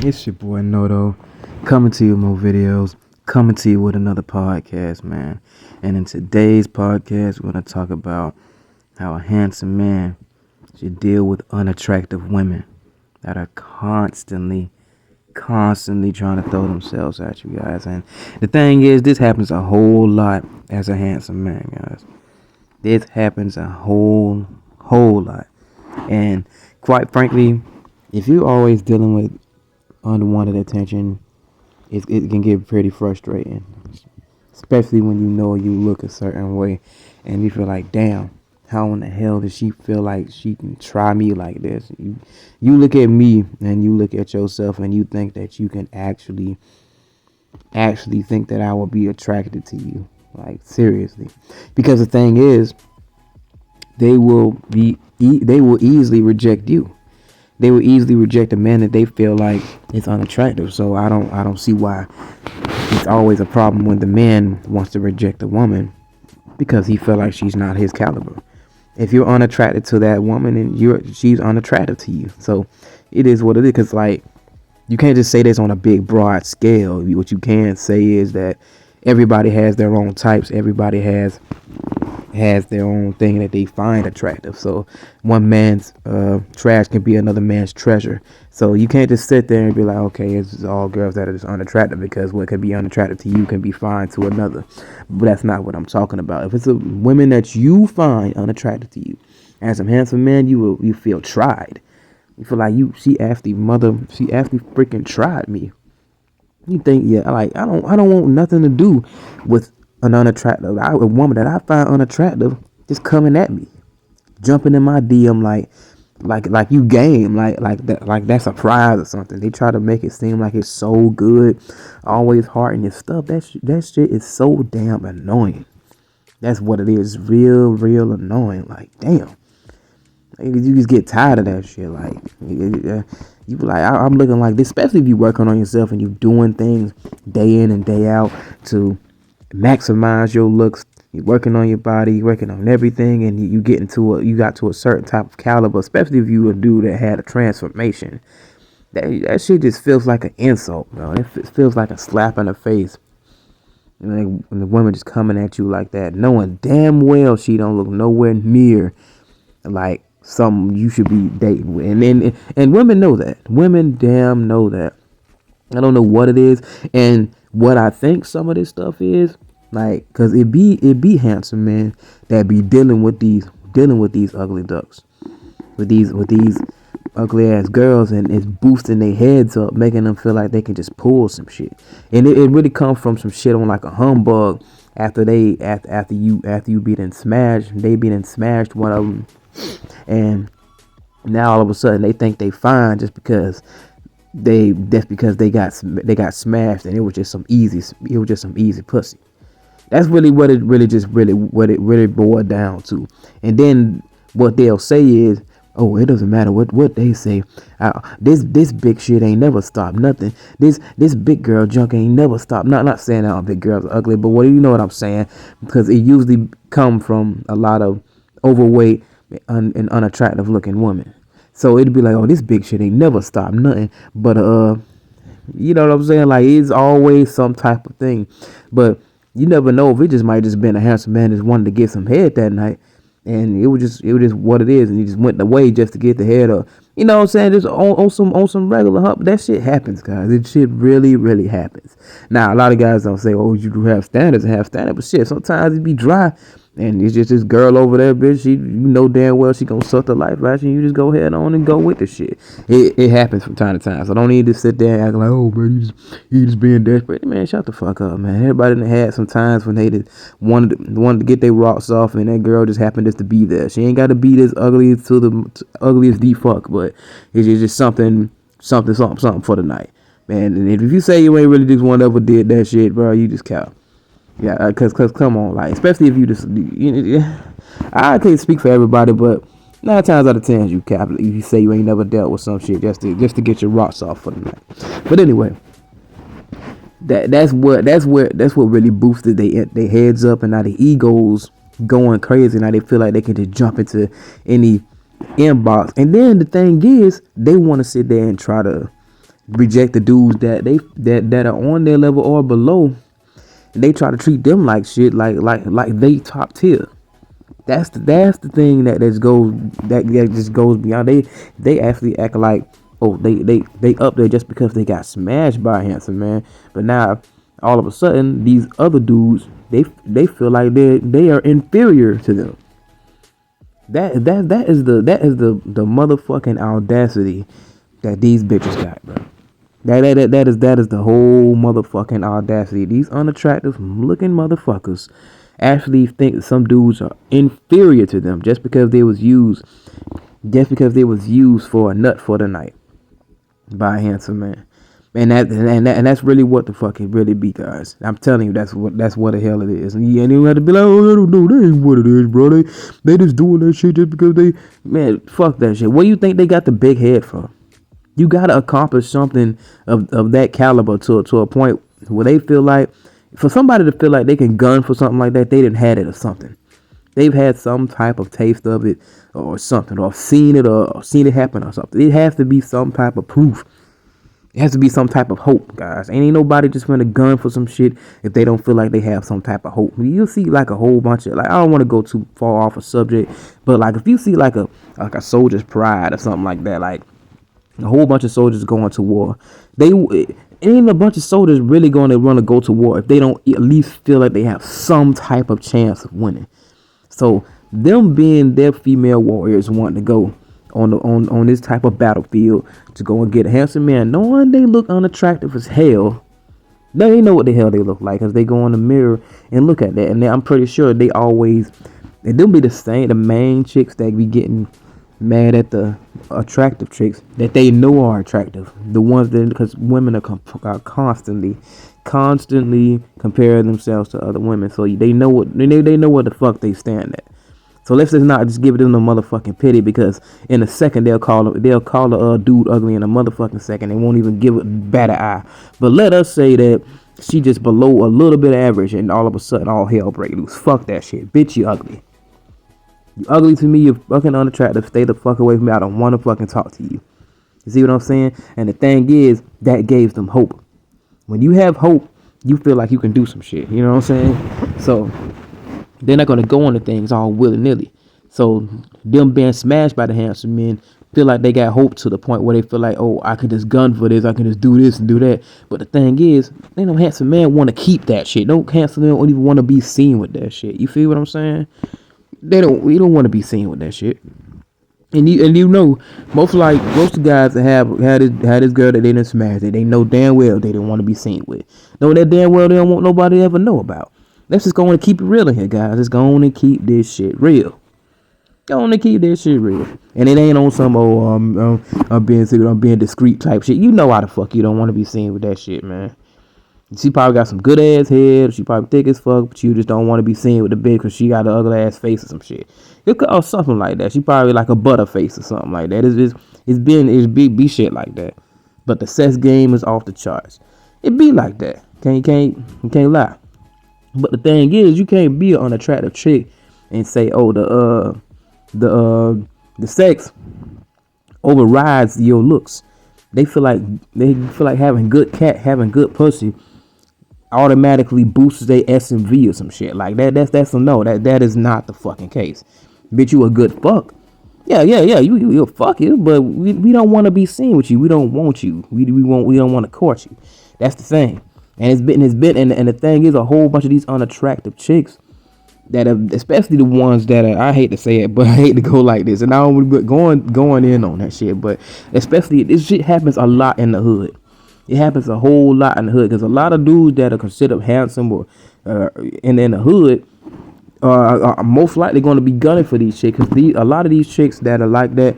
It's your boy Noto, coming to you with more videos, coming to you with another podcast, man. And in today's podcast, we're going to talk about how a handsome man should deal with unattractive women that are constantly trying to throw themselves at you guys. And the thing is, this happens a whole lot as a handsome man, guys. This happens a whole lot. And quite frankly, if you're always dealing with unwanted attention, it can get pretty frustrating, especially when you know you look a certain way and you feel like, damn, how in the hell does she feel like she can try me like this? You look at me and you look at yourself and you think that you can actually think that I will be attracted to you, like seriously, because the thing is, they will easily reject you. They will easily reject a man that they feel like is unattractive. So I don't see why it's always a problem when the man wants to reject a woman because he feel like she's not his caliber. If you're unattracted to that woman, and she's unattractive to you. So it is what it is. Cause like you can't just say this on a big broad scale. What you can say is that everybody has their own types. Everybody has their own thing that they find attractive. So one man's trash can be another man's treasure. So you can't just sit there and be like, okay, it's all girls that are just unattractive, because what could be unattractive to you can be fine to another. But that's not what I'm talking about. If it's a women that you find unattractive to you, as a handsome man, you feel tried. You feel like she actually freaking tried me. You think, yeah, like I don't want nothing to do with an unattractive a woman that I find unattractive just coming at me, jumping in my DM like you game, like that's a prize or something. They try to make it seem like it's so good, always hearting your stuff. That shit is so damn annoying. That's what it is, real annoying. Like damn, you just get tired of that shit. Like you be like, I'm looking like this, especially if you working on yourself and you doing things day in and day out to maximize your looks. You're working on your body, you're working on everything, and you got to a certain type of caliber, especially if you a dude that had a transformation. That shit just feels like an insult, bro. It feels like a slap in the face. When the woman just coming at you like that, knowing damn well she don't look nowhere near like some you should be dating with. And women know that. Women damn know that. I don't know what it is, and what I think some of this stuff is, like, cause it be handsome men that be dealing with these ugly ducks, with these ugly ass girls, and it's boosting their heads up, making them feel like they can just pull some shit, and it really comes from some shit on like a humbug. After you be done smashed, they be done smashed one of them, and now all of a sudden they think they fine just because they got smashed, and it was just some easy pussy. That's really what it really boiled down to. And then what they'll say is, oh, it doesn't matter what they say. This big shit ain't never stopped nothing. This big girl junk ain't never stopped. Not saying that all big girls are ugly, but you know what I'm saying, because it usually come from a lot of overweight and unattractive looking women. So it'd be like, oh, this big shit ain't never stopped nothing. But you know what I'm saying? Like, it's always some type of thing. But you never know if it just might just been a handsome man just wanted to get some head that night, and it was just what it is, and he just went away just to get the head up. You know what I'm saying? Just on some regular hump. That shit happens, guys. It shit really happens. Now a lot of guys don't say, oh, you do have standards and have standards, but shit, sometimes it be dry. And it's just this girl over there, bitch. You know damn well she gonna suck the life out you. You just go ahead on and go with the shit. It happens from time to time. So don't need to sit there and act like, oh, man, you just being desperate. Man, shut the fuck up, man. Everybody done had some times when they just wanted to get their rocks off, and that girl just happened just to be there. She ain't got to be this ugly to the ugliest the fuck, but it's just something for the night, man. And if you say you ain't really just one ever did that shit, bro, you just cow. Yeah, cause come on, like, especially if you just, I can't speak for everybody, but 9 times out of 10 you cap if you say you ain't never dealt with some shit just to get your rocks off for the night. But anyway, that's what really boosted they heads up, and now the egos going crazy. Now they feel like they can just jump into any inbox, and then the thing is, they want to sit there and try to reject the dudes that are on their level or below. And they try to treat them like shit, like they top tier. That's the thing that just goes beyond. They actually act like, oh, they up there just because they got smashed by a handsome man. But now all of a sudden these other dudes, they feel like they are inferior to them. That is the motherfucking audacity that these bitches got, bro. That is the whole motherfucking audacity. These unattractive looking motherfuckers actually think some dudes are inferior to them just because they was used for a nut for the night by a handsome man. And that's really what the fuck it really be, guys. I'm telling you, that's what the hell it is. And you ain't even have to be like, oh, I don't know, that ain't what it is, bro. They just doing that shit just because man, fuck that shit. What do you think they got the big head for? You gotta accomplish something of that caliber to a point where they feel like, for somebody to feel like they can gun for something like that, they didn't had it or something. They've had some type of taste of it or something, or seen it happen or something. It has to be some type of proof. It has to be some type of hope, guys. Ain't nobody just gonna gun for some shit if they don't feel like they have some type of hope. You'll see like a whole bunch of, like, I don't want to go too far off a subject, but like if you see like a soldier's pride or something like that, like a whole bunch of soldiers going to war, ain't a bunch of soldiers really going to want to go to war if they don't at least feel like they have some type of chance of winning. So them being their female warriors wanting to go on this type of battlefield to go and get a handsome man, knowing they look unattractive as hell, they know what the hell they look like because they go in the mirror and look at that. And I'm pretty sure they they'll be the main chicks that be getting mad at the attractive chicks that they know are attractive. The ones that, because women are constantly comparing themselves to other women, so they know what the fuck they stand at. So let's just not just give them no motherfucking pity, because in a second they'll call a dude ugly in a motherfucking second. They won't even give it bat an eye. But let us say that she just below a little bit of average, and all of a sudden all hell break loose. Fuck that shit, bitch. You ugly. You ugly to me. You're fucking unattractive. Stay the fuck away from me. I don't want to fucking talk to you. You see what I'm saying? And the thing is, that gave them hope. When you have hope, you feel like you can do some shit. You know what I'm saying? So they're not going to go into things all willy-nilly. So them being smashed by the handsome men feel like they got hope to the point where they feel like, oh, I can just gun for this. I can just do this and do that. But the thing is, they no handsome man want to keep that shit. No handsome man don't even want to be seen with that shit. You feel what I'm saying? We don't want to be seen with that shit. And you know, most of the guys that have had this girl that they didn't smash, they know damn well they didn't want to be seen with. Know that damn well they don't want nobody to ever know about. Let's just go on and keep it real in here, guys. Let's go on and keep this shit real. Go on and keep this shit real. And it ain't on some I'm being secret, I'm being discreet type shit. You know how the fuck you don't want to be seen with that shit, man. She probably got some good ass head. She probably thick as fuck, but you just don't want to be seen with the bitch because she got an ugly ass face or some shit. Or something like that. She probably like a butter face or something like that. It's be shit like that. But the sex game is off the charts. It be like that. You can't lie. But the thing is, you can't be an unattractive chick and say, oh, the sex overrides your looks. They feel like having good pussy automatically boosts their SMV or some shit like that. That's a no. That is not the fucking case. Bitch, you a good fuck. Yeah. You fuck you, but we don't want to be seen with you. We don't want you. We don't want to court you. That's the thing. And it's been and the thing is, a whole bunch of these unattractive chicks that are, especially the ones that are, I hate to say it, but I hate to go like this, and I don't want to going in on that shit, but especially this shit happens a lot in the hood. It happens a whole lot in the hood because a lot of dudes that are considered handsome or in the hood are most likely going to be gunning for these chicks, because a lot of these chicks that are like that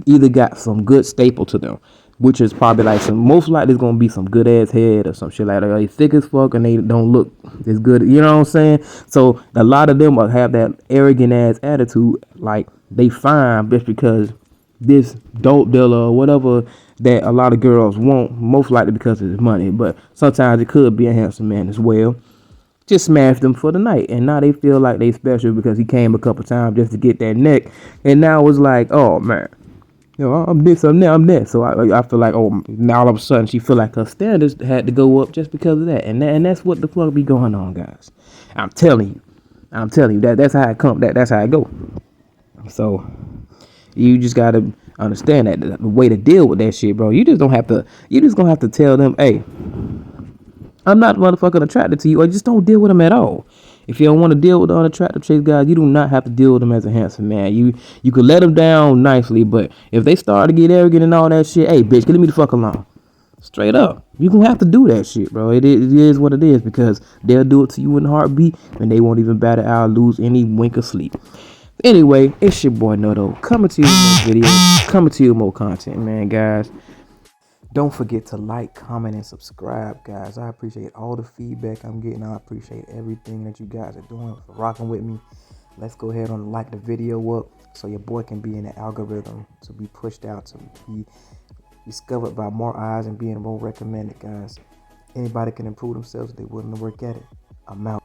either got some good staple to them, which is probably like most likely it's gonna be some good ass head or some shit like that. They thick as fuck and they don't look as good. You know what I'm saying? So a lot of them will have that arrogant ass attitude, like they fine just because this dope dealer or whatever that a lot of girls want, most likely because of his money. But sometimes it could be a handsome man as well. Just smash them for the night, and now they feel like they special because he came a couple times just to get that neck, and now it's like, oh man. You know, I'm this, I'm that, I'm that. So I feel like, oh, now all of a sudden she feel like her standards had to go up just because of that, and that's what the fuck be going on, guys. I'm telling you, that's how it come. That's how it go. So you just gotta understand that the way to deal with that shit, bro. You just don't have to. You just gonna have to tell them, hey, I'm not motherfucking attracted to you, or just don't deal with them at all. If you don't want to deal with the unattractive chicks, guys, you do not have to deal with them as a handsome man. You could let them down nicely, but if they start to get arrogant and all that shit, hey, bitch, leave me the fuck alone. Straight up, you gonna have to do that shit, bro. It is what it is, because they'll do it to you in a heartbeat, and they won't even bat an eye or lose any wink of sleep. Anyway, it's your boy Noto, coming to you with more videos, coming to you with more content, man, guys. Don't forget to like, comment, and subscribe, guys. I appreciate all the feedback I'm getting. I appreciate everything that you guys are doing for rocking with me. Let's go ahead and like the video up so your boy can be in the algorithm, to be pushed out, to be discovered by more eyes and being more recommended, guys. Anybody can improve themselves if they're willing to work at it. I'm out.